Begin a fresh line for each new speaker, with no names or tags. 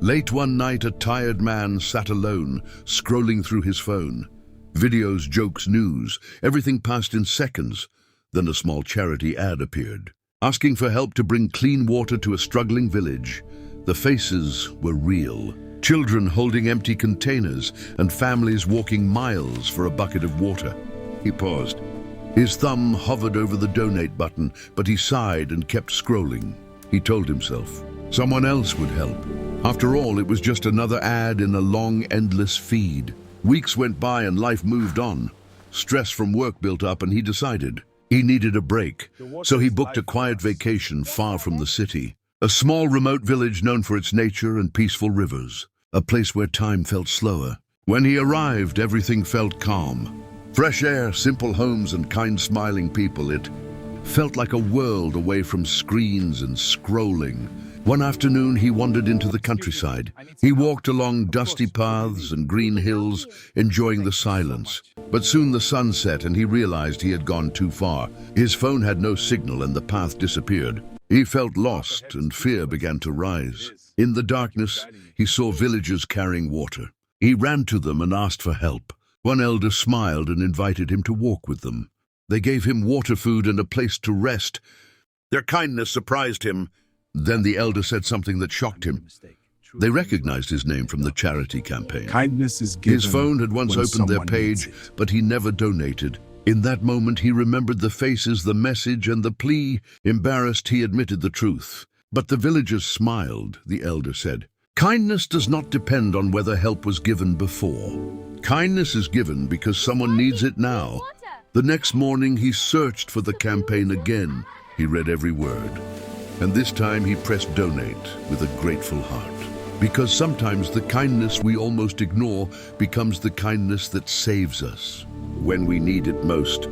Late one night, a tired man sat alone, scrolling through his phone. Videos, jokes, news, everything passed in seconds. Then a small charity ad appeared, asking for help to bring clean water to a struggling village. The faces were real. Children holding empty containers and families walking miles for a bucket of water. He paused. His thumb hovered over the donate button, but he sighed and kept scrolling. He told himself, someone else would help. After all, it was just another ad in a long, endless feed. Weeks went by and life moved on. Stress from work built up and he decided he needed a break. So he booked a quiet vacation far from the city. A small remote village known for its nature and peaceful rivers. A place where time felt slower. When he arrived, everything felt calm. Fresh air, simple homes, and kind smiling people. It felt like a world away from screens and scrolling. One afternoon, he wandered into the countryside. He walked along dusty paths and green hills, enjoying the silence. But soon the sun set and he realized he had gone too far. His phone had no signal and the path disappeared. He felt lost and fear began to rise. In the darkness, he saw villagers carrying water. He ran to them and asked for help. One elder smiled and invited him to walk with them. They gave him water, food, and a place to rest. Their kindness surprised him. Then the elder said something that shocked him. They recognized his name from the charity campaign.
Kindness is given.
His phone had once opened their page, but he never donated. In that moment, he remembered the faces, the message, and the plea. Embarrassed, he admitted the truth. But the villagers smiled, the elder said. Kindness does not depend on whether help was given before. Kindness is given because someone needs it now. The next morning, he searched for the campaign again. He read every word. And this time he pressed donate with a grateful heart. Because sometimes the kindness we almost ignore becomes the kindness that saves us. When we need it most,